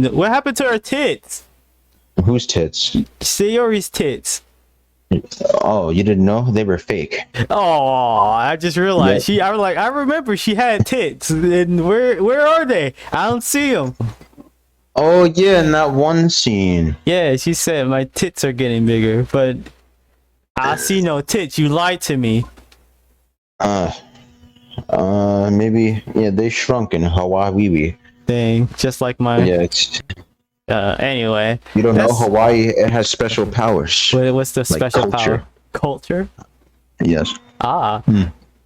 What happened to her tits? Whose tits? Sayori's tits. Oh, you didn't know? They were fake. Oh, I just realized Yep. I remember she had tits. And where are they? I don't see them. Oh yeah, in that one scene. Yeah, she said my tits are getting bigger, but I see no tits. You lied to me. Maybe yeah, they shrunk in Hawaii. Dang, just like my. Yeah, it's, Anyway. you don't know that's- Hawaii. It has special powers. What's the Like special culture. power? Culture? Yes. Ah,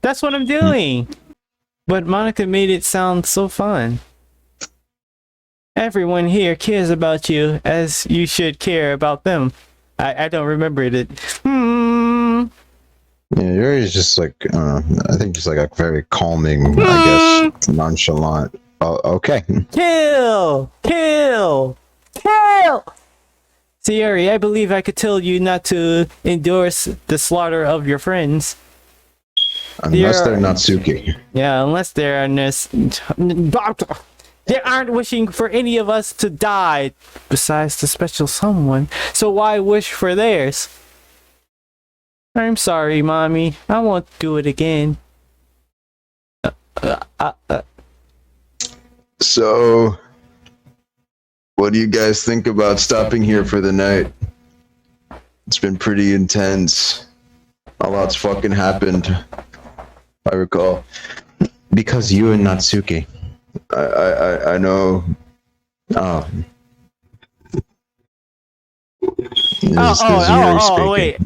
that's what I'm doing. But Monica made it sound so fun. Everyone here cares about you as you should care about them. I don't remember it. Yeah, Yuri is just like I think just like a very calming, I guess, nonchalant. Oh, okay. Kill! Kill! Kill! Sayori, I believe I could tell you not to endorse the slaughter of your friends. Unless they're Natsuki. Yeah, unless they're they aren't wishing for any of us to die besides the special someone. So why wish for theirs? I'm sorry, Mommy. I won't do it again. So, what do you guys think about stopping here for the night? It's been pretty intense. A lot's fucking happened, I recall. Because you and Natsuki. I know. Oh. This is Yuri speaking. Wait.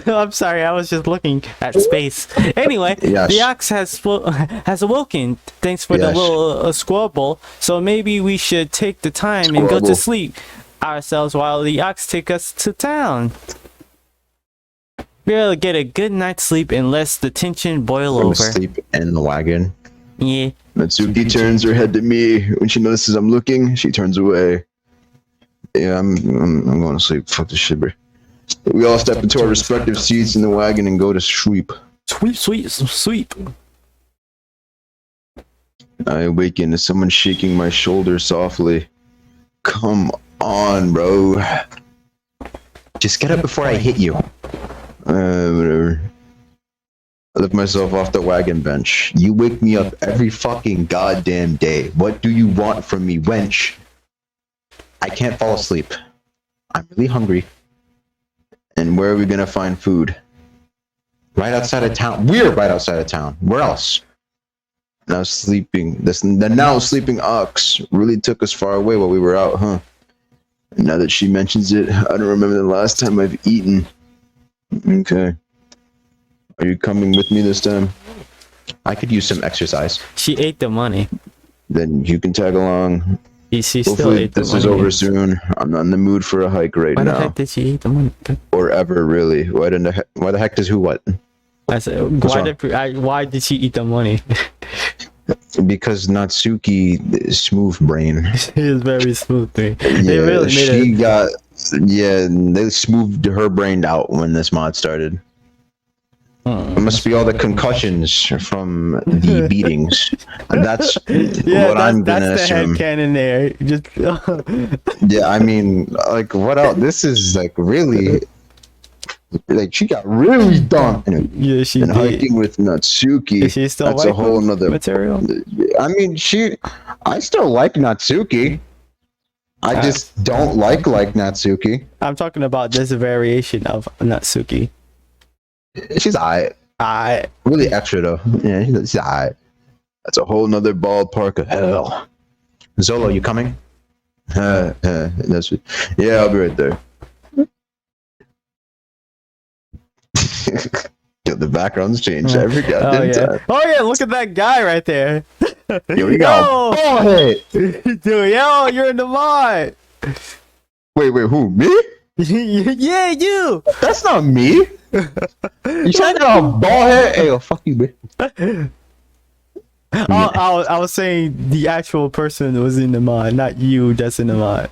I'm sorry. I was just looking at space. Anyway, Yes. the ox has awoken. Thanks for the Yes. little squabble. So maybe we should take the time and go to Squabble. sleep ourselves while the ox take us to town. We'll get a good night's sleep unless the tension boil I'm over. asleep in the wagon. Yeah. Natsuki turns her head to me. When she notices I'm looking, she turns away. Yeah, I'm going to sleep. Fuck this shit, bro. We all step into our respective seats in the wagon and go to sleep. Sweep. I awaken to someone shaking my shoulder softly. Come on, bro. Just get up before I hit you. Whatever. I lift myself off the wagon bench. You wake me up every fucking goddamn day. What do you want from me, wench? I can't fall asleep. I'm really hungry. And where are we gonna find food? Right outside of town. We're right outside of town. Where else? Now sleeping. The now sleeping ox really took us far away while we were out, huh? And now that she mentions it, I don't remember the last time I've eaten. Okay. Are you coming with me this time? I could use some exercise. She ate the money. Then you can tag along. She still Hopefully ate the this money. is over soon. I'm not in the mood for a hike right Why the now. heck did she eat the money? Or ever, really. Why the heck does who what? I said, why did she eat the money? Because Natsuki is smooth brain. She is very smooth thing. They Yeah, really made they smoothed her brain out when this mod started. It must be all the concussions from the beatings. That's what I'm gonna that's the assume. headcanon there. Just Yeah, I mean, like, what else? This is like really, like, she got really dumb. yeah, she And did. hiking with Natsuki, Is she still that's a white whole nother material? I mean, I still like Natsuki. I just don't like Natsuki. I'm talking about this variation of Natsuki. She's alright. Really extra though. Yeah, she's alright. That's a whole nother ballpark of hell. Zolo, you coming? That's it. Yeah, I'll be right there. Yo, the background's changed every goddamn time. Oh yeah, look at that guy right there. Here we go. Oh, hey. Dude, yo, you're in the mod. Wait, who? Me? Yeah, you. That's not me. You trying to have a bald head? Hey, oh, fuck you, man. I was saying the actual person was in the mod, not you that's in the mod.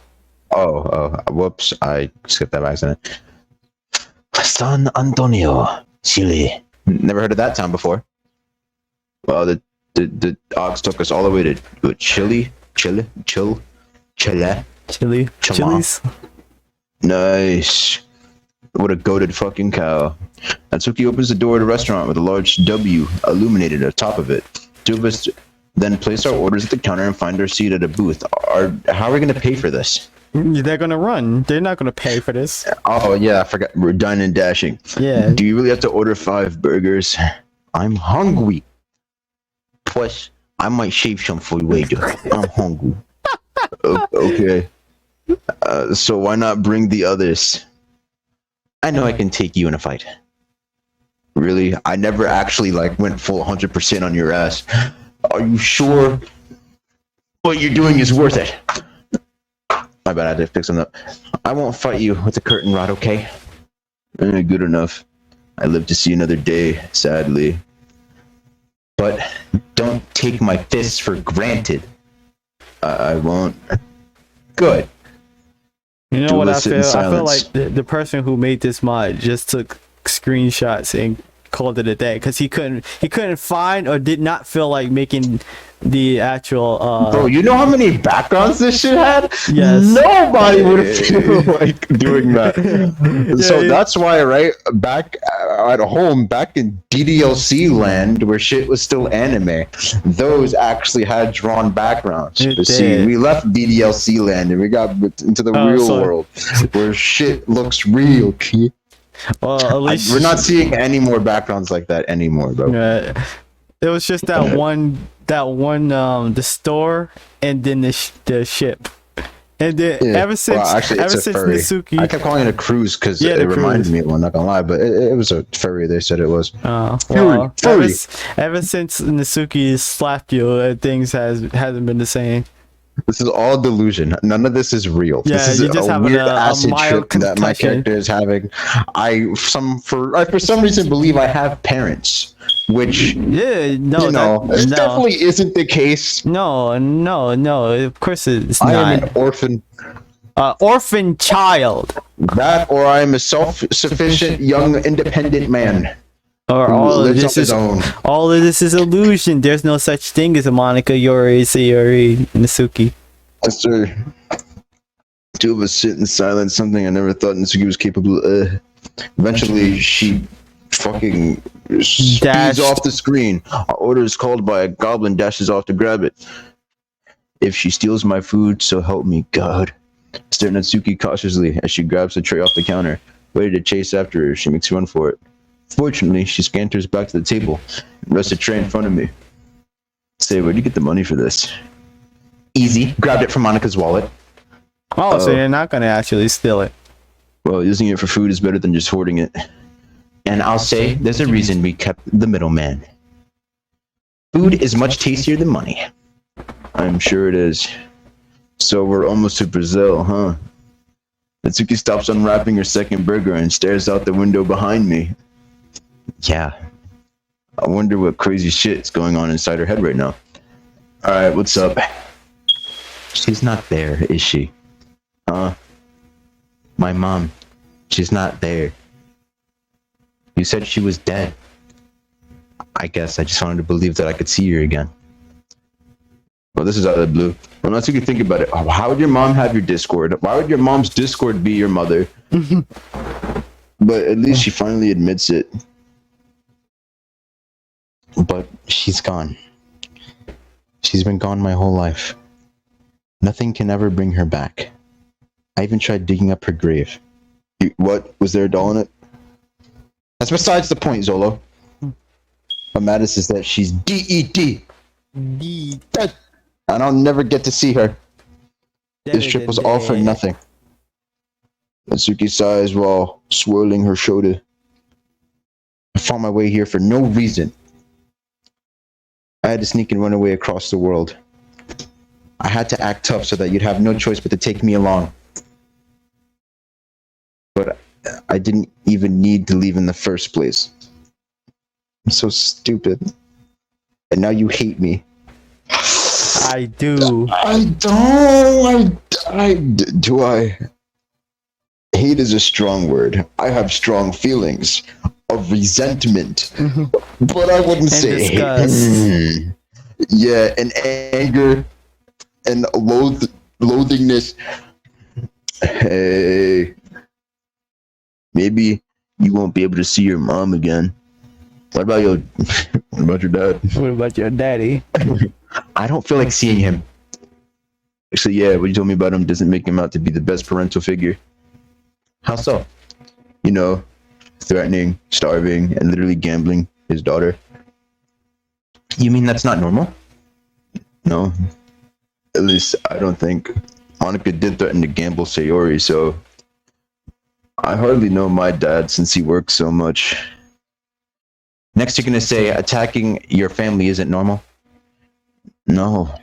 Oh, whoops. I skipped that by accident. San Antonio, Chile. Never heard of that town before. Well, the ox took us all the way to Chile. Chile. Chili. Chama. Chilies. Nice. What a goated fucking cow. Natsuki opens the door of the restaurant with a large W illuminated atop of it. Two of us then place our orders at the counter and find our seat at a booth. How are we going to pay for this? They're gonna run. They're not gonna pay for this. Oh, yeah, I forgot. We're dine and dashing. Yeah. Do you really have to order 5 burgers? I'm hungry. Plus, I might shave some for you later. I'm hungry. Okay. So why not bring the others? I know I can take you in a fight. Really? I never actually went full 100% on your ass. Are you sure what you're doing is worth it? My bad, I had to fix something up. I won't fight you with a curtain rod, okay? Good enough. I live to see another day, sadly. But don't take my fists for granted. I won't. Good. You know Do what I listen in feel? I feel silence. like the person who made this mod just took screenshots and called it a day because he couldn't find or did not feel like making the actual Bro, you know how many backgrounds this shit had? Yes. Nobody would feel like doing that. So yeah. that's why, right, back at home, back in DDLC land, where shit was still anime, those actually had drawn backgrounds. It But see, did. we left DDLC land and we got into the Oh, real so- world, where shit looks real, kid. well at least We're not seeing any more backgrounds like that anymore, bro. it was just that one the store and then the ship. And then Yeah. ever since Well, actually, it's ever a since furry. Natsuki I kept calling it a cruise because Yeah, it the reminded cruise. me of one, not gonna lie, but it was a furry, they said it was. well, Furry. ever since Natsuki slapped you, things hasn't been the same. This is all delusion. None of this is real. Yeah, this is you're just a having weird a acid mild trip that my concussion. character is having. I for some reason believe I have parents, which Yeah, no, you know that, no. definitely isn't the case. No, of course it's I am not. an orphan. Orphan child. That, or I'm a self-sufficient, young, independent man Or who all of lives on this his is own. all of this is illusion. There's no such thing as a Monica, Yuri, Sayori, Natsuki. Yes, sir. Two of us sit in silence, something I never thought Natsuki was capable of. Eventually, she fucking speeds Dashed. off the screen. Our order is called by a goblin, dashes off to grab it. If she steals my food, so help me God. Stare at Natsuki cautiously as she grabs the tray off the counter. Ready to chase after her, she makes a run for it. Fortunately, she scanters back to the table and rests the tray in front of me. Say, where'd you get the money for this? Easy. Grabbed it from Monica's wallet. Oh, so Oh. you're not gonna actually steal it. Well, using it for food is better than just hoarding it. And I'll say, there's a reason we kept the middleman. Food is much tastier than money. I'm sure it is. So we're almost to Brazil, huh? Natsuki stops unwrapping her second burger and stares out the window behind me. Yeah. I wonder what crazy shit's going on inside her head right now. Alright, what's up? She's not there, is she? Huh? My mom. She's not there. You said she was dead. I guess I just wanted to believe that I could see her again. Well, this is out of the blue. Well, Natsuki, think about it. How would your mom have your Discord? Why would your mom's Discord be your mother? But at least she finally admits it. But she's gone. She's been gone my whole life. Nothing can ever bring her back. I even tried digging up her grave. What? Was there a doll in it? That's besides the point, Zolo. What matters is that she's dead. Dead. And I'll never get to see her. This trip was all for nothing. Natsuki sighs while swirling her shoulder. I found my way here for no reason. I had to sneak and run away across the world. I had to act tough so that you'd have no choice but to take me along. But I didn't even need to leave in the first place. I'm so stupid. And now you hate me. I do. I don't. Do I? Hate is a strong word. I have strong feelings of resentment, but I wouldn't And say disgust. hate. Yeah, and anger and loathingness. Hey, maybe you won't be able to see your mom again. What about your what about your dad? What about your daddy? I don't feel like seeing him. Actually, yeah, what you told me about him doesn't make him out to be the best parental figure. How so? You know, threatening, starving, and literally gambling his daughter. You mean that's not normal? No. At least I don't think. Monica did threaten to gamble Sayori, so I hardly know my dad since he works so much. Next you're gonna say attacking your family isn't normal? No.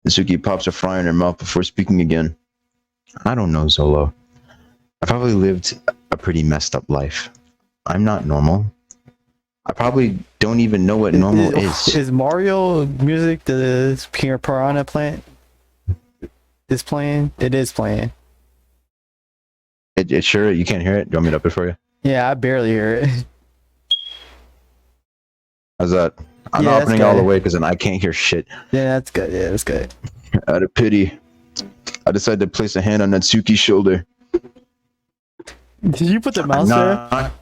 Natsuki pops a fry in her mouth before speaking again. I don't know, Zolo. I probably lived a pretty messed up life. I'm not normal. I probably don't even know what normal is. Is Mario music the Piranha Plant is playing? It is playing. It sure, you can't hear it? Do you want me to up it for you? Yeah, I barely hear it. How's that? I'm Yeah, not that's opening all the good. way because then I can't hear shit. Yeah, that's good. Yeah, that's good. Out of pity, I decided to place a hand on Natsuki's shoulder. Did you put the mouse there?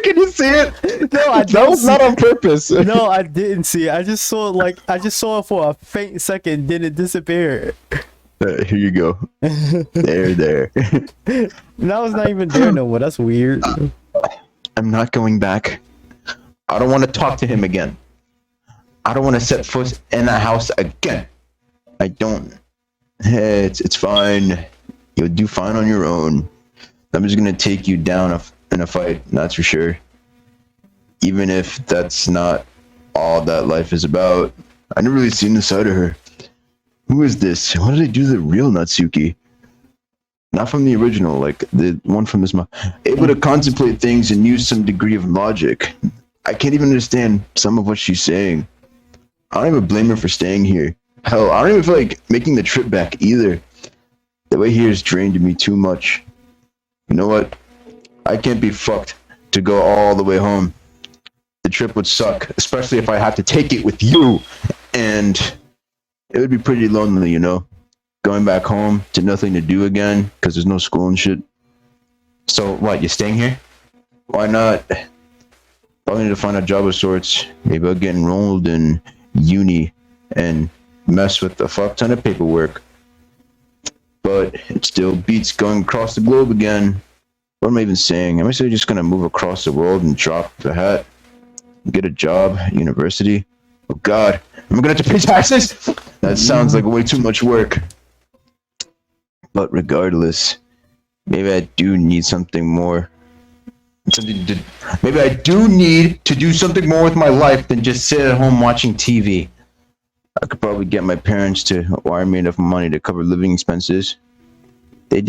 Can you see it? No, I That was not on purpose. No, I didn't see it. I just saw it for a faint second, then it disappeared. Here you go. There. Now it's not even there no more. That's weird. I'm not going back. I don't want to talk to him again. I don't want to set foot in that house again. I don't. Hey, it's fine. You'll do fine on your own. I'm just gonna take you down in a fight, that's for sure. Even if that's not all that life is about. I never really seen the side of her. Who is this? What did they do to the real Natsuki? Not from the original, like the one from this able to contemplate things and use some degree of logic. I can't even understand some of what she's saying. I don't even blame her for staying here. Hell, I don't even feel like making the trip back either. The way here has drained me too much. You know what? I can't be fucked to go all the way home. The trip would suck, especially if I had to take it with you. And it would be pretty lonely, you know? Going back home to nothing to do again, because there's no school and shit. So, what, you staying here? Why not? Probably need to find a job of sorts. Maybe I'll get enrolled in uni and mess with a fuck ton of paperwork. But it still beats going across the globe again. What am I even saying? Am I just gonna move across the world and drop the hat? Get a job at university? Oh god, am I gonna have to pay taxes? That sounds like way too much work. But regardless, maybe I do need something more. Maybe I do need to do something more with my life than just sit at home watching TV. I could probably get my parents to wire me enough money to cover living expenses. They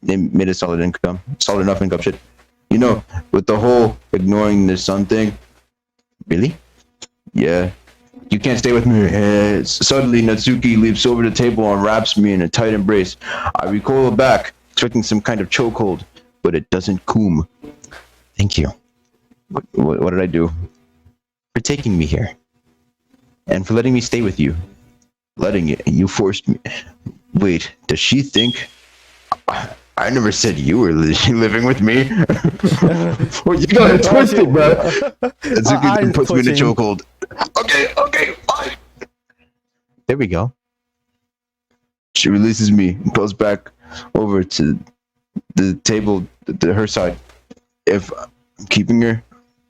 made a solid enough income shit. You know, with the whole ignoring the son thing. Really? Yeah. You can't stay with me. Suddenly, Natsuki leaps over the table and wraps me in a tight embrace. I recoil back, expecting some kind of chokehold, but it doesn't come. Thank you. What did I do? For taking me here. And for letting me stay with you. You forced me. Wait, does she think... I never said you were living with me. Well, you got it twisted, bro. Natsuki puts me in a chokehold. Okay, fine. There we go. She releases me and goes back over to the table to her side. If I'm keeping her,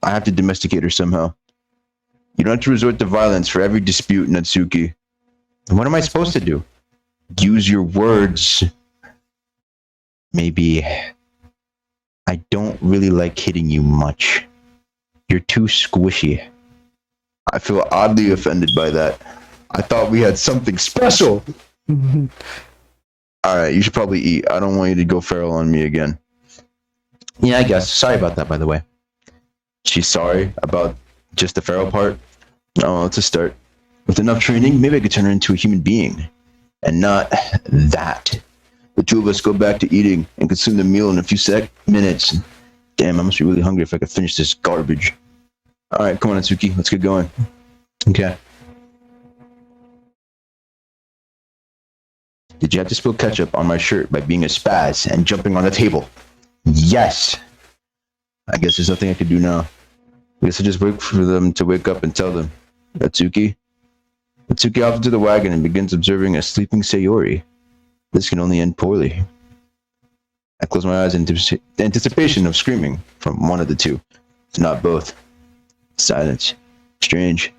I have to domesticate her somehow. You don't have to resort to violence for every dispute, Natsuki. And what am I supposed to do? Use your words. Maybe I don't really like hitting you much. You're too squishy. I feel oddly offended by that. I thought we had something special. Alright, you should probably eat. I don't want you to go feral on me again. Yeah, I guess. Sorry about that, by the way. She's sorry about just the feral part? Oh, it's a start. With enough training, maybe I could turn her into a human being. And not that. The two of us go back to eating and consume the meal in a few minutes. Damn, I must be really hungry if I could finish this garbage. Alright, come on, Natsuki. Let's get going. Okay. Did you have to spill ketchup on my shirt by being a spaz and jumping on the table? Yes. I guess there's nothing I could do now. I guess I just wait for them to wake up and tell them. Atsuki? Atsuki hops into the wagon and begins observing a sleeping Sayori. This can only end poorly. I close my eyes in anticipation of screaming from one of the two. It's not both. Silence. Strange.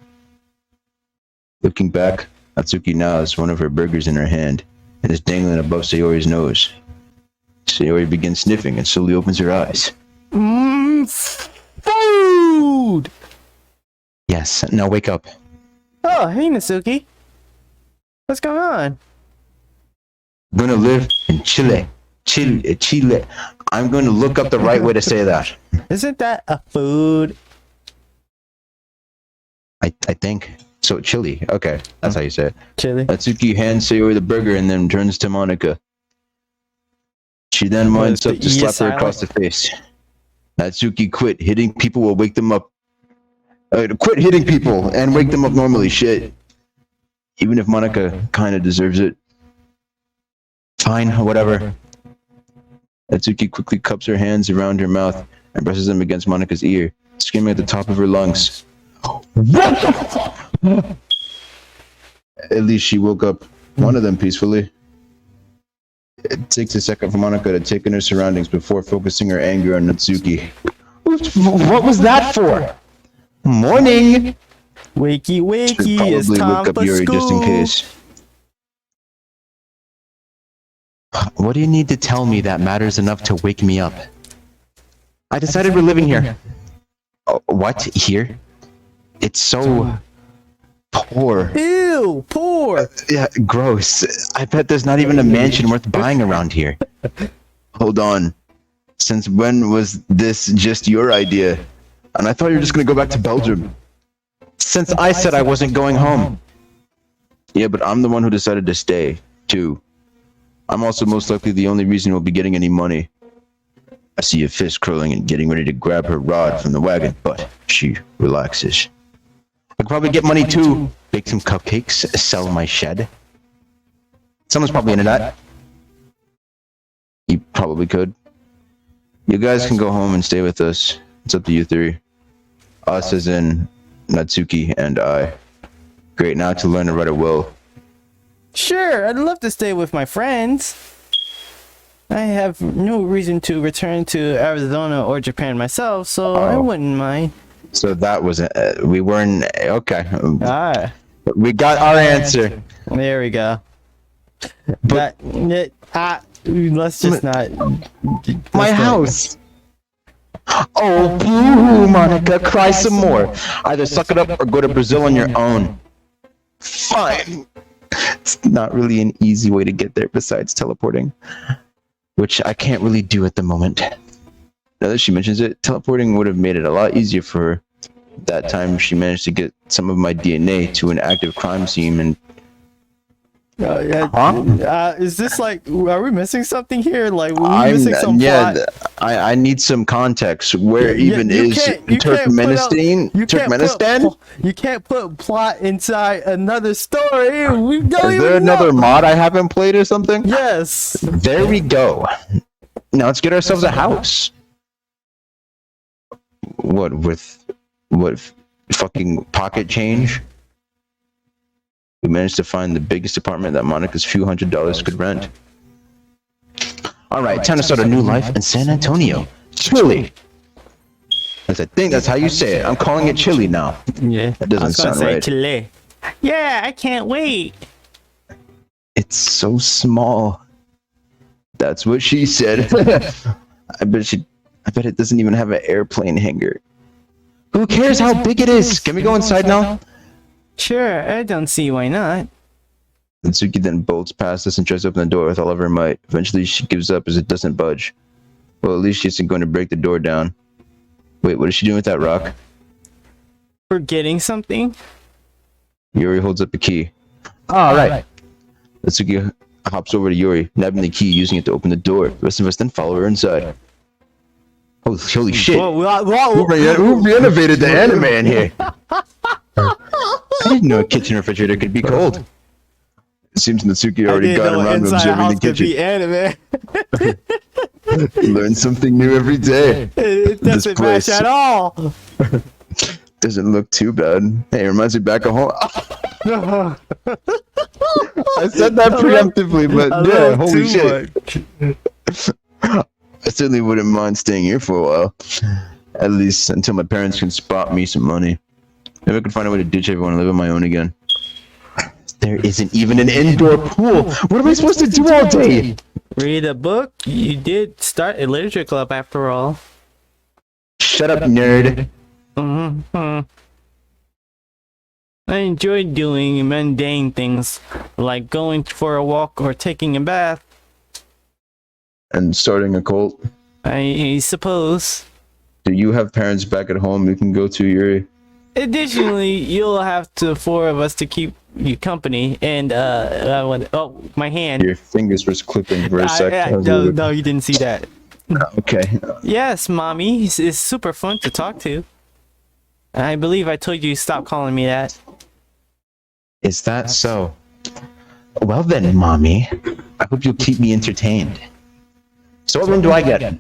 Looking back, Atsuki now has one of her burgers in her hand and is dangling above Sayori's nose. Sayori begins sniffing and slowly opens her eyes. Food! Yes, now wake up. Oh, hey, Natsuki. What's going on? I'm gonna live in Chile. Chile. I'm going to look up the right way to say that. Isn't that a food? I think. So, Chile. Okay, that's how you say it. Chili. Atsuki hands Sayori the burger and then turns to Monica. She then winds up to slap her across the face. Atsuki, quit. Hitting people will wake them up. Quit hitting people and wake them up normally. Shit. Even if Monica kind of deserves it. Fine, whatever. Atsuki quickly cups her hands around her mouth and presses them against Monica's ear, screaming at the top of her lungs. What the fuck? At least she woke up one of them peacefully. It takes a second for Monica to take in her surroundings before focusing her anger on Natsuki. What was that for? Morning! Wakey, wakey, Should it's probably time wake up for Yuri school. just in case. What do you need to tell me that matters enough to wake me up? I decided we're living here. Oh, what? Here? It's so poor. Ew, poor. Yeah, gross. I bet there's not even a mansion worth buying around here. Hold on. Since when was this just your idea? And I thought you were just gonna go back to Belgium. Since I said I wasn't going home. Yeah, but I'm the one who decided to stay, too. I'm also most likely the only reason we'll be getting any money. I see a fist curling and getting ready to grab her rod from the wagon, but she relaxes. I could probably get money too. Bake some cupcakes, sell my shed. Someone's probably into that. You probably could. You guys can go home and stay with us. It's up to you three. Us as in Natsuki and I. Great, now to learn to write a will. Sure, I'd love to stay with my friends. I have no reason to return to Arizona or Japan myself, so I wouldn't mind. So that was we weren't okay. Ah, We got our answer. there we go. But Let's just not. my house. Oh, boo, Monica, cry some more. Either suck it up or go to Brazil on your own. Fine. It's not really an easy way to get there besides teleporting, which I can't really do at the moment. Now that she mentions it, teleporting would have made it a lot easier for her. That time she managed to get some of my DNA to an active crime scene and is this like, are we missing something here? Like, are we missing some plot? I need some context. Where even is Turkmenistan? You can't put plot inside another story. We don't Is there another mod I haven't played or something? Yes. There we go. Now let's get ourselves a house. What fucking pocket change? We managed to find the biggest apartment that Monica's few $100s could rent. Alright, time to start a new life in San Antonio. Chile! I think that's how you say it. I'm calling it Chile now. Yeah. That doesn't sound right. Chile. Yeah, I can't wait. It's so small. That's what she said. I bet it doesn't even have an airplane hangar. Who cares how big it is? Can we go inside now? Sure, I don't see why not. Natsuki then bolts past us and tries to open the door with all of her might. Eventually, she gives up as it doesn't budge. Well, at least she isn't going to break the door down. Wait, what is she doing with that rock? Forgetting something? Yuri holds up a key. All right. Natsuki hops over to Yuri, nabbing the key, using it to open the door. The rest of us then follow her inside. Holy shit. Who renovated the anime in here? I didn't know a kitchen refrigerator could be cold. Seems Natsuki I already didn't got know around to inside observing house the could kitchen. be anime. You learn something new every day. It This doesn't place match at all. doesn't look too bad. Hey, it reminds me back of home. I said that preemptively, but A yeah, little holy too shit. much. I certainly wouldn't mind staying here for a while. At least until my parents can spot me some money. Maybe I could find a way to ditch everyone and live on my own again. There isn't even an indoor pool. What am I supposed to do all day? Read a book. You did start a literature club after all. Shut up, nerd. Mm-hmm. I enjoy doing mundane things like going for a walk or taking a bath. And starting a cult. I suppose. Do you have parents back at home you can go to, Yuri? Additionally, you'll have to four of us to keep you company. And oh, my hand. Your fingers was clipping for a sec. No, you didn't see that. Okay. Yes, mommy. It's super fun to talk to. I believe I told you to stop calling me that. Is that so? Well then, mommy. I hope you'll keep me entertained. So what room do I get?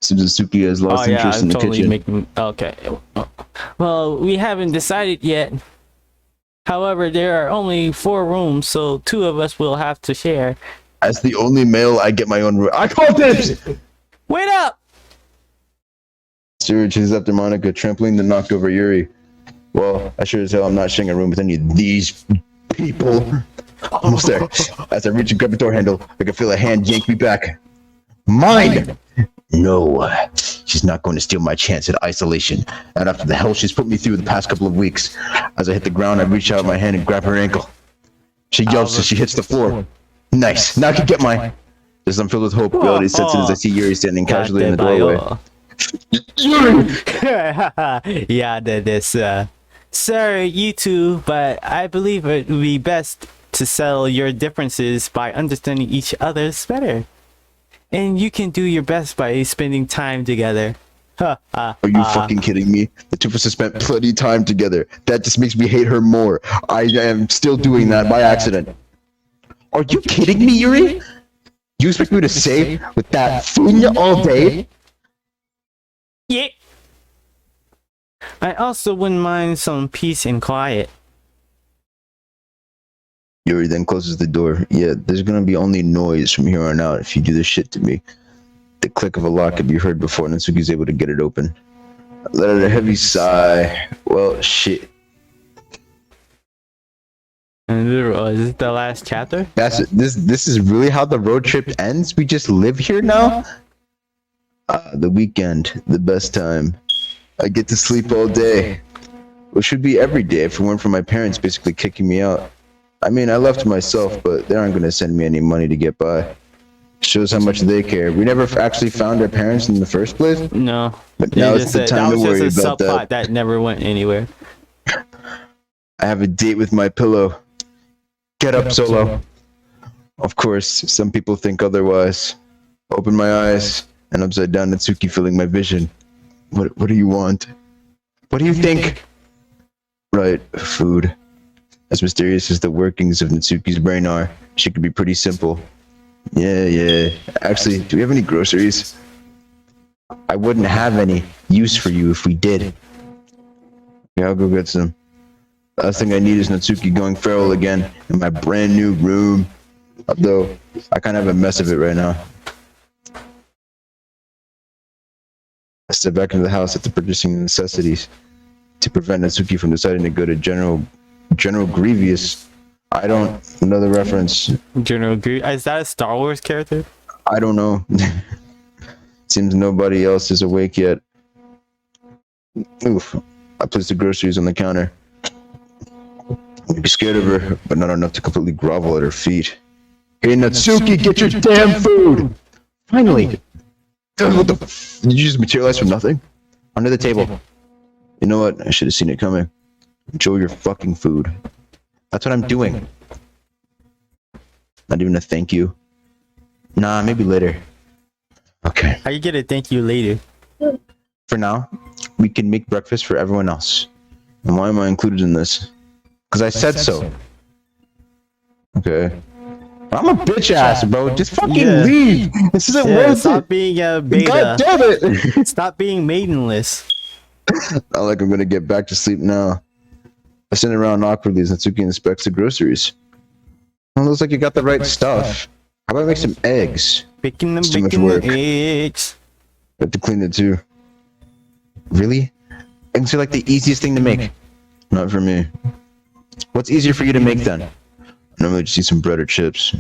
Suzuki has lost interest in the kitchen. Making. Okay. Well, we haven't decided yet. However, there are only 4 rooms, so 2 of us will have to share. As the only male, I get my own room. I call dibs! Wait up! Siri chases after Monica, trampling then knocked over Yuri. Well, I sure as hell I'm not sharing a room with any of these people. Almost there. As I reach and grab the door handle, I can feel a hand yank me back. Mine! No, she's not going to steal my chance at isolation. Not after the hell she's put me through the past couple of weeks. As I hit the ground, I reach out my hand and grab her ankle. She yells as she hits the floor. Nice, now I can get mine. As I'm filled with hope, reality sets in as I see Yuri standing casually in the doorway. Yuri! Yeah, this, Sorry, you two, but I believe it would be best to settle your differences by understanding each other's better. And you can do your best by spending time together. Are you fucking kidding me? The two of us have spent plenty of time together. That just makes me hate her more. I am still doing that by accident. Are you kidding me, Yuri? You expect me to stay with that thing all day? Yeah. I also wouldn't mind some peace and quiet. Yuri then closes the door. Yeah, there's gonna be only noise from here on out if you do this shit to me. The click of a lock could be heard before Natsuki's able to get it open. I let out a heavy sigh. Well, shit. And is this the last chapter? That's it. This is really how the road trip ends? We just live here now? The weekend, the best time. I get to sleep all day. Which should be every day if it weren't for my parents basically kicking me out. I mean, I left myself, but they aren't going to send me any money to get by. Shows how much they care. We never actually found our parents in the first place. No. But now it's the time to worry about that. That never went anywhere. I have a date with my pillow. Get up, Solo. Of course, some people think otherwise. Open my eyes, and upside down Natsuki filling my vision. What do you want? What do you think? Right, food. As mysterious as the workings of Natsuki's brain are, she could be pretty simple. Yeah. Actually, do we have any groceries? I wouldn't have any use for you if we did. Yeah, I'll go get some. Last thing I need is Natsuki going feral again in my brand new room. Although, I kind of have a mess of it right now. I step back into the house after purchasing necessities to prevent Natsuki from deciding to go to General Grievous. I don't know the reference. General Grievous? Is that a Star Wars character? I don't know. Seems nobody else is awake yet. Oof. I place the groceries on the counter. I'd be scared of her, but not enough to completely grovel at her feet. Hey Natsuki, get your damn food! Finally! What the did you just materialize from nothing? Under the table. You know what? I should have seen it coming. Enjoy your fucking food. That's what I'm doing. Not even a thank you. Nah, maybe later. Okay. How you get a thank you later? For now, we can make breakfast for everyone else. And why am I included in this? Because I said so. Okay. I'm a bitch ass, bro. Just fucking Yeah. leave. This isn't Yeah, worth stop it. being a God beta. damn it. Stop being maidenless. Not like I'm gonna get back to sleep now. I sit around awkwardly as Natsuki inspects the groceries. Well, looks like you got the right stuff. How about I make some eggs? Picking It's and too much picking work. the eggs. I have to clean it too. Really? Eggs are like the easiest thing to make. Not for me. What's easier for you to make then? I normally just eat some bread or chips.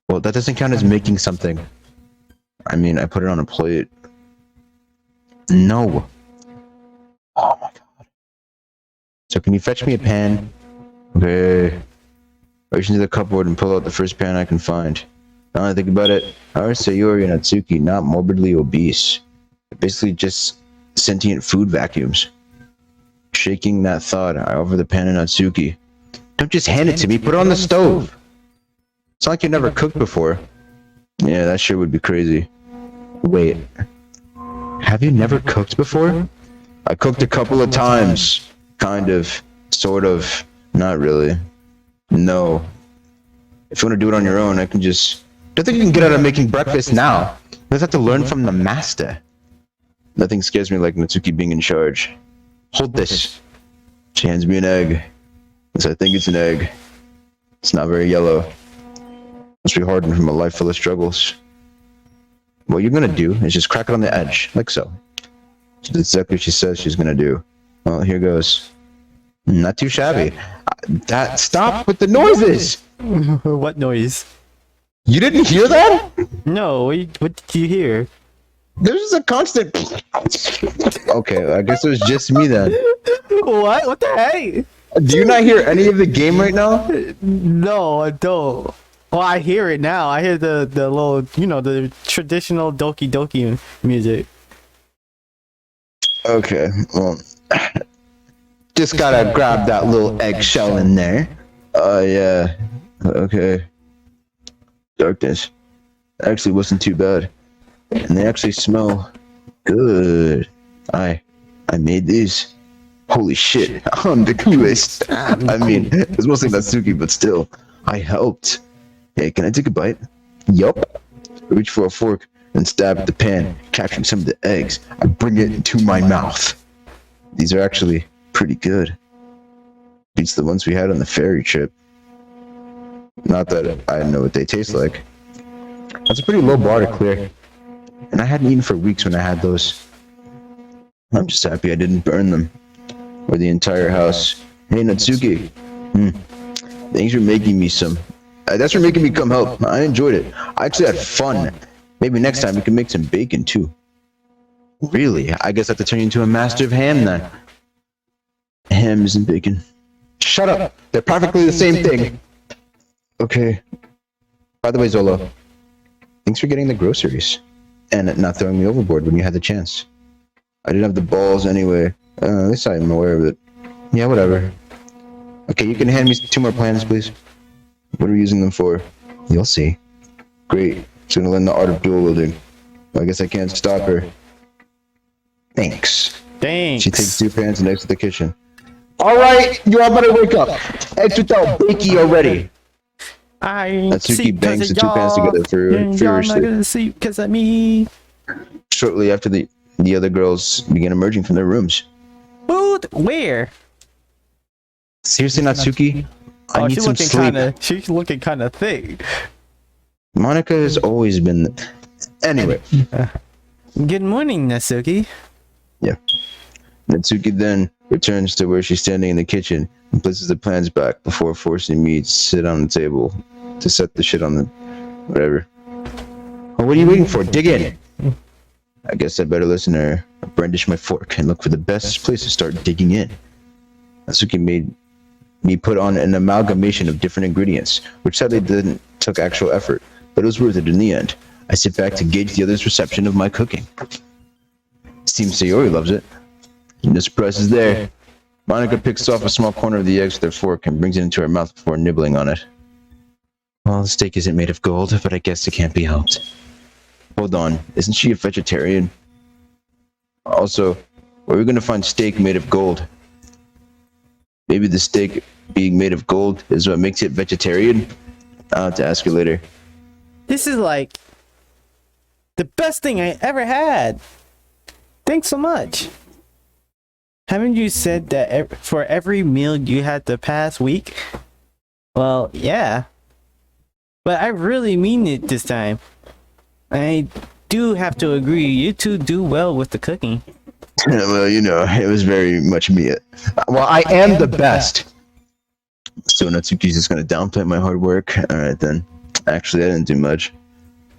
Well, that doesn't count as making something. I mean, I put it on a plate. No. Oh my god. So can you fetch me a pan? Okay. I reach into the cupboard and pull out the first pan I can find. Now I think about it, how are Sayori and Natsuki not morbidly obese? They're basically just sentient food vacuums. Shaking that thought, I offer the pan to Natsuki. Don't just hand it to me, put it on the stove. It's not like you've never cooked before. Yeah, that sure would be crazy. Wait. Have you never cooked before? I cooked a couple of times. Kind of. Sort of. Not really. No. If you want to do it on your own, I can just... Don't think you can get out of making breakfast now. Let's have to learn from the master. Nothing scares me like Natsuki being in charge. Hold this. She hands me an egg. Yes, I think it's an egg. It's not very yellow. Must be hardened from a life full of struggles. What you're gonna do is just crack it on the edge, like so. That's exactly what she says she's gonna do. Well, here goes. Not too shabby. Stop with the noises! What noise? You didn't hear that? No, what did you hear? There's a constant... Okay, I guess it was just me then. What? What the heck? Do you not hear any of the game right now? No, I don't. Well, I hear it now. I hear the little, the traditional Doki Doki music. Okay, well... Just gotta grab that little eggshell in there. Yeah. Okay. Darkness. Actually wasn't too bad. And they actually smell good. I made these. Holy shit, I'm the coolest. I mean, it's mostly Natsuki, but still, I helped. Hey, can I take a bite? Yup. I reach for a fork and stab at the pan, capturing some of the eggs. I bring it into my mouth. These are actually pretty good. Beats the ones we had on the ferry trip. Not that I know what they taste like. That's a pretty low bar to clear. And I hadn't eaten for weeks when I had those. I'm just happy I didn't burn them. Or the entire house. Hey, Natsuki. Thanks for making me some. That's for making me come help. I enjoyed it. I actually had fun. Maybe next time we can make some bacon too. Really? I guess I have to turn you into a master of ham then. Hams and bacon. Shut up! They're practically the same thing! Okay. By the way, Zolo, thanks for getting the groceries. And not throwing me overboard when you had the chance. I didn't have the balls anyway. At least I'm aware of it. Yeah, whatever. Okay, you can hand me 2 more plans, please. What are you using them for? You'll see. Great. She's gonna learn the art of dual wielding. Well, I guess I can't stop her. Thanks. Thanks. She takes 2 pans and exits the kitchen. Alright, you all better wake up. Eggs without bakey already. Natsuki bangs the 2 pans together furiously. Not gonna sleep because of me. Shortly after the other girls begin emerging from their rooms. Food? Where? Seriously, Natsuki? I need some sleep. She's looking kind of thick. Monica has always been... Anyway. Good morning, Natsuki. Yeah. Natsuki then returns to where she's standing in the kitchen and places the plans back before forcing me to sit on the table to set the shit on the... whatever. Well, what are you waiting for? Dig in! I guess I better listen to her. I brandish my fork and look for the best place to start digging in. Natsuki made me put on an amalgamation of different ingredients, which sadly took actual effort, but it was worth it in the end. I sit back to gauge the other's reception of my cooking. Seems Sayori loves it. No surprises there. Monica picks off a small corner of the eggs with her fork and brings it into her mouth before nibbling on it. Well, the steak isn't made of gold, but I guess it can't be helped. Hold on, isn't she a vegetarian? Also, where are we going to find steak made of gold? Maybe the steak being made of gold is what makes it vegetarian? I'll have to ask you later. This is like the best thing I ever had. Thanks so much. Haven't you said that for every meal you had the past week? Well, yeah. But I really mean it this time. I do have to agree, you two do well with the cooking. Well, you know, it was very much me. Well, I am the best. So Natsuki's just gonna downplay my hard work. Alright then. Actually, I didn't do much.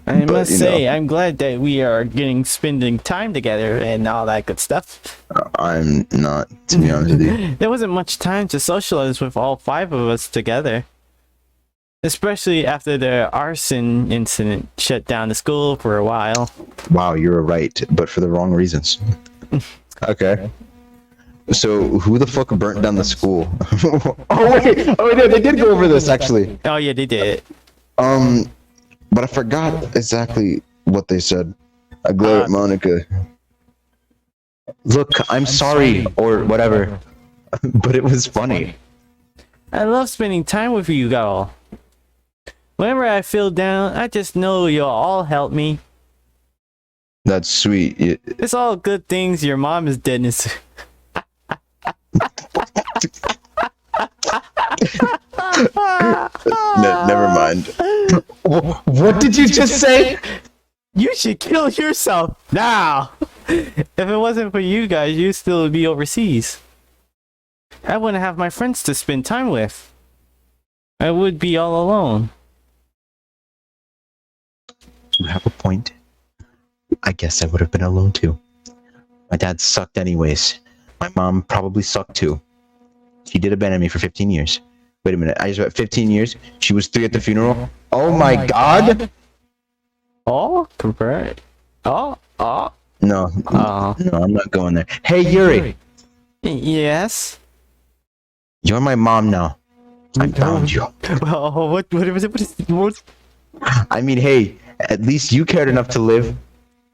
I must say, I'm glad that we are spending time together and all that good stuff. I'm not, to be honest with you. There wasn't much time to socialize with all 5 of us together. Especially after the arson incident shut down the school for a while. Wow, you're right, but for the wrong reasons. Okay. So, who the fuck burnt down the school? Oh wait, they did go over this actually. Oh yeah, they did. But I forgot exactly what they said. I glared at Monica. Look, I'm sorry, or whatever. But it was funny. I love spending time with you all. Whenever I feel down, I just know you'll all help me. That's sweet. It's all good things your mom is dead. Never mind. What did you just say? You should kill yourself now. If it wasn't for you guys, you'd still be overseas. I wouldn't have my friends to spend time with. I would be all alone. You have a point. I guess I would have been alone too. My dad sucked anyways. My mom probably sucked too. She did abandon me for 15 years. Wait a minute, I just read 15 years? She was 3 at the funeral? Oh my god! Oh, correct. Oh. No, I'm not going there. Hey Yuri! Yes? You're my mom now. I found you. Well, what? I mean, hey, at least you cared enough to live.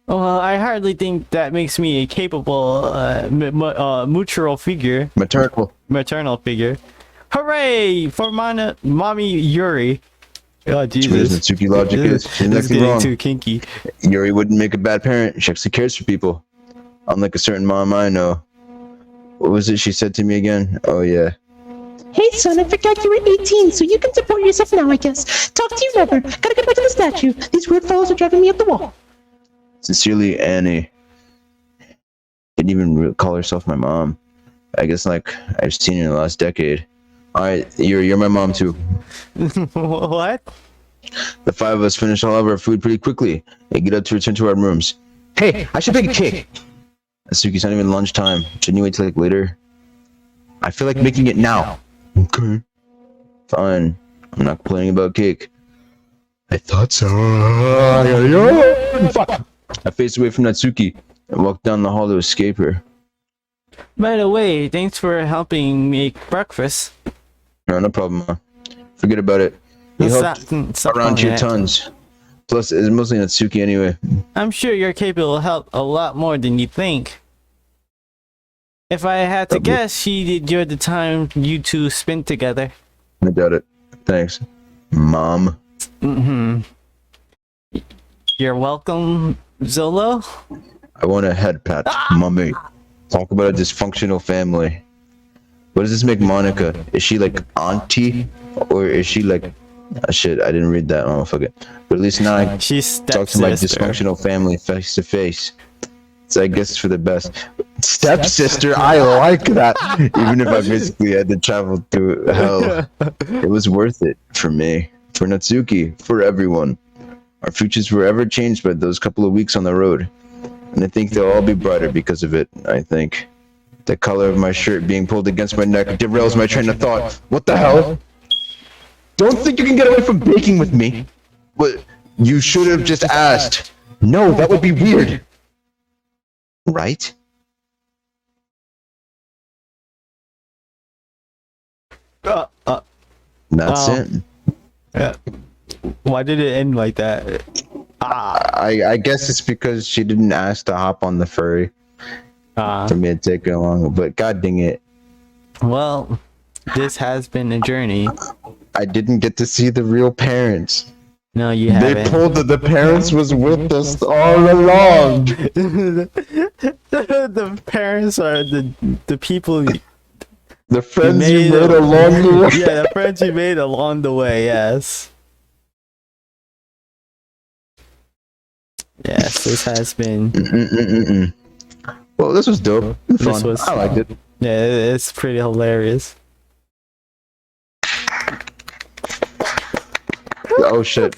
Well, I hardly think that makes me a capable maternal figure. Maternal figure. Hooray for mommy Yuri. Oh Jesus! Natsuki logic is. She's This is nothing getting wrong. too kinky. Yuri wouldn't make a bad parent. She actually cares for people. Unlike a certain mom I know. What was it she said to me again? Oh yeah. Hey son, I forgot you were 18, so you can support yourself now, I guess. Talk to you later. Gotta get back to the statue. These weird fellows are driving me up the wall. Sincerely, Annie. Didn't even call herself my mom. I guess like I've seen her in the last decade. Alright, you're my mom too. What? The 5 of us finish all of our food pretty quickly and get up to return to our rooms. Hey, I should bake a cake. Asuki, it's not even lunchtime. Shouldn't you wait till like later? I feel like making it now. Okay. Fine. I'm not complaining about cake. I thought so. Fuck. I faced away from Natsuki and walked down the hall to escape her. By the way, thanks for helping make breakfast. No problem, Ma. Forget about it. You helped around here tons. Plus, it's mostly Natsuki anyway. I'm sure you're capable of help a lot more than you think. If I had to guess, she enjoyed the time you two spent together. I doubt it. Thanks, Mom. You're welcome, Zolo. I want a head pat, Mommy. Talk about a dysfunctional family. What does this make Monica? Is she like auntie? Or is she like... shit, I didn't read that. Oh, fuck it. But at least now I She's talk to my dysfunctional family face to face. So I guess it's for the best. Stepsister, I like that. Even if I basically had to travel through hell. It was worth it for me. For Natsuki. For everyone. Our futures were ever changed by those couple of weeks on the road. And I think they'll all be brighter because of it, I think. The color of my shirt being pulled against my neck derails my train of thought. What the hell? Don't think you can get away from baking with me. But you should have just asked. No, that would be weird. Right? That's it. Yeah. Why did it end like that? I guess it's because she didn't ask to hop on the furry for me to take her along. But god dang it. Well, This has been a journey. I didn't get to see the real parents. No, you They haven't. told that the parents was with us all along. The parents are the people. The friends you made made a- along the way. Yeah, the friends you made along the way. Yes. Yes, this has been. Mm-mm-mm-mm. Well, this was dope. Fun. was I liked it. Yeah, it's pretty hilarious. Oh shit.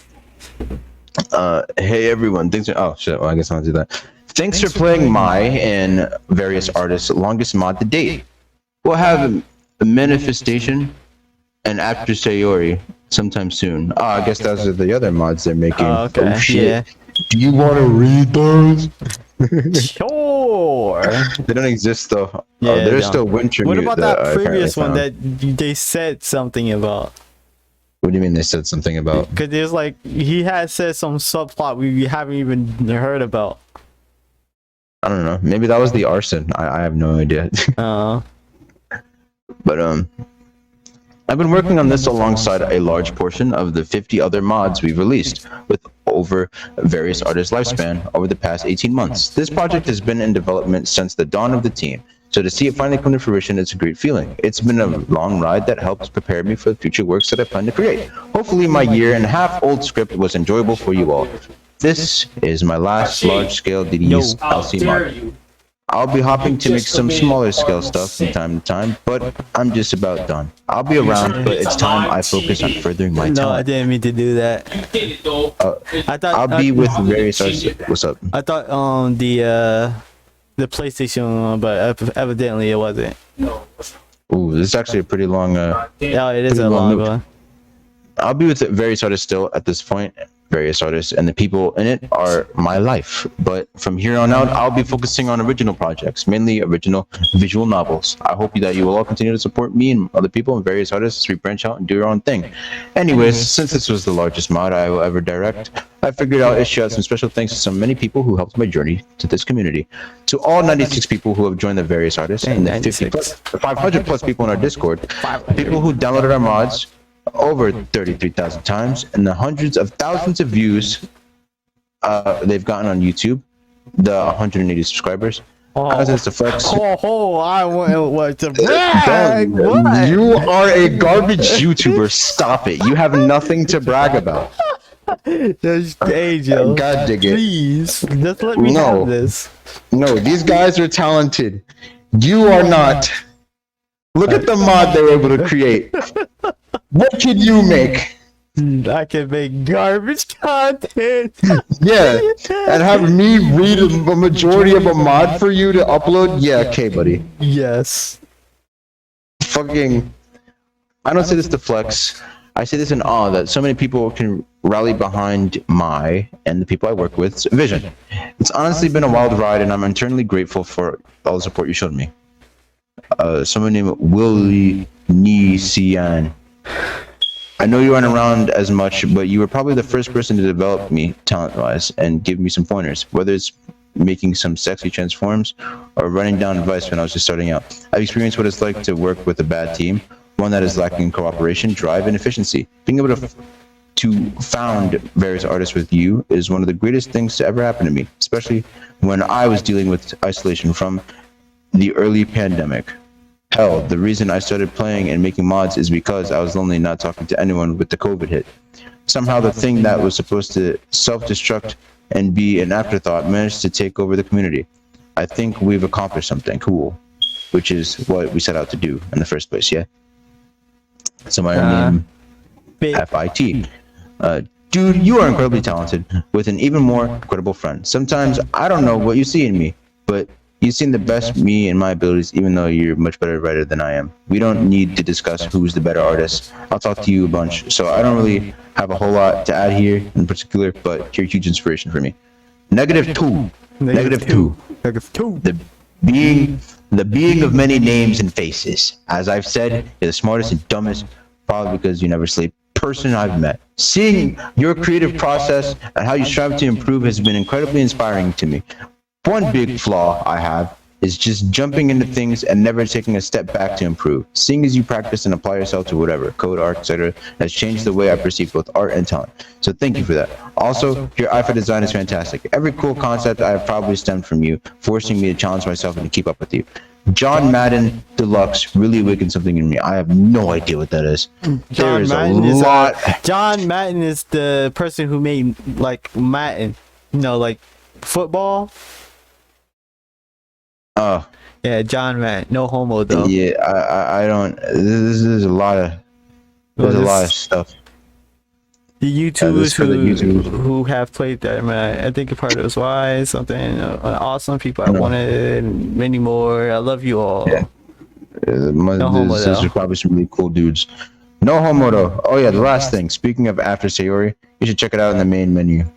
Hey everyone. Thanks for, oh shit. Well, I guess I'll do that. Thanks for playing my and various artists' longest mod to date. We'll have a manifestation and actress Yuri sometime soon. Oh, I guess those are the other mods they're making. Oh, okay. Oh shit. Yeah. Do you want to read those? Sure. They don't exist though. Yeah, Oh, they there's don't. still Winter What Mute about that that I previous one apparently that they said something about? What do you mean they said something about? Because there's like he had said some subplot we haven't even heard about. I don't know. Maybe that was the arson. I have no idea. But I've been working on this alongside a large portion of the 50 other mods we've released with over various artists' lifespan over the past 18 months. This project has been in development since the dawn of the team, so to see it finally come to fruition is a great feeling. It's been a long ride that helps prepare me for the future works that I plan to create. Hopefully my year-and-a-half old script was enjoyable for you all. This is my last large-scale DDS LC mod. I'll be hopping to make some smaller scale stuff from time to time, but I'm just about done. I'll be around, but it's time I focus on furthering my No, I talent. didn't mean to do that. I thought I'll be with various artists. What's up? I thought the PlayStation one, but evidently it wasn't. Ooh, this is actually a pretty long. Yeah, it is Pretty a long long loop. one. I'll be with various artists still at this point. Various artists and the people in it are my life. But from here on out, I'll be focusing on original projects, mainly original visual novels. I hope that you will all continue to support me and other people and various artists as we branch out and do our own thing. Anyways, since this was the largest mod I will ever direct, I figured I'll issue out some special thanks to so many people who helped my journey to this community. To all 96 people who have joined the various artists and the 500 plus people in our Discord, people who downloaded our mods, over 33,000 times, and the hundreds of thousands of views they've gotten on YouTube, the 180 subscribers. As it's a flex. I want to brag. What? You are a garbage YouTuber. Stop it. You have nothing to brag about. Hey, Joe. God dig it. Please, just let me No. have this. No, these guys are talented. You are not. Look at the mod they were able to create. What can you make? I can make garbage content. Yeah, and have me read a majority of a mod for you to upload? Yeah, okay, buddy. Yes. Fucking, I don't say this to flex. I say this in awe that so many people can rally behind my and the people I work with's vision. It's honestly been a wild ride, and I'm eternally grateful for all the support you showed me. Someone named Willie Nisian. I know you aren't around as much, but you were probably the first person to develop me talent-wise and give me some pointers, whether it's making some sexy transforms or running down advice when I was just starting out. I've experienced what it's like to work with a bad team, one that is lacking in cooperation, drive, and efficiency. Being able to found various artists with you is one of the greatest things to ever happen to me, especially when I was dealing with isolation from the early pandemic. Hell, the reason I started playing and making mods is because I was lonely and not talking to anyone with the COVID hit. Somehow the thing that was supposed to self-destruct and be an afterthought managed to take over the community. I think we've accomplished something cool, which is what we set out to do in the first place, yeah? So my name, FIT. Dude, you are incredibly talented, with an even more incredible friend. Sometimes I don't know what you see in me, but you've seen the best me and my abilities, even though you're a much better writer than I am. We don't need to discuss who's the better artist. I'll talk to you a bunch, so I don't really have a whole lot to add here in particular, but you're a huge inspiration for me. Negative two. Negative two. The being of many names and faces. As I've said, you're the smartest and dumbest, probably because you never sleep, person I've met. Seeing your creative process and how you strive to improve has been incredibly inspiring to me. One big flaw I have is just jumping into things and never taking a step back to improve. Seeing as you practice and apply yourself to whatever, code, art, etc., has changed the way I perceive both art and talent. So thank you for that. Also, your eye for design is fantastic. Every cool concept I have probably stemmed from you, forcing me to challenge myself and to keep up with you. John Madden Deluxe really awakened something in me. I have no idea what that is. There is a lot. John Madden is the person who made like Madden, like football. Oh, Yeah, John Madden. No homo though. yeah. I don't. This is a lot of. There's a lot of stuff. The YouTubers who have played that, man, I think a part of it was why something awesome people I wanted, and many more. I love you all. Yeah. No homo These though. are probably some really cool dudes. No homo though. Oh yeah, the last thing. Speaking of After Sayori, you should check it out in the main menu.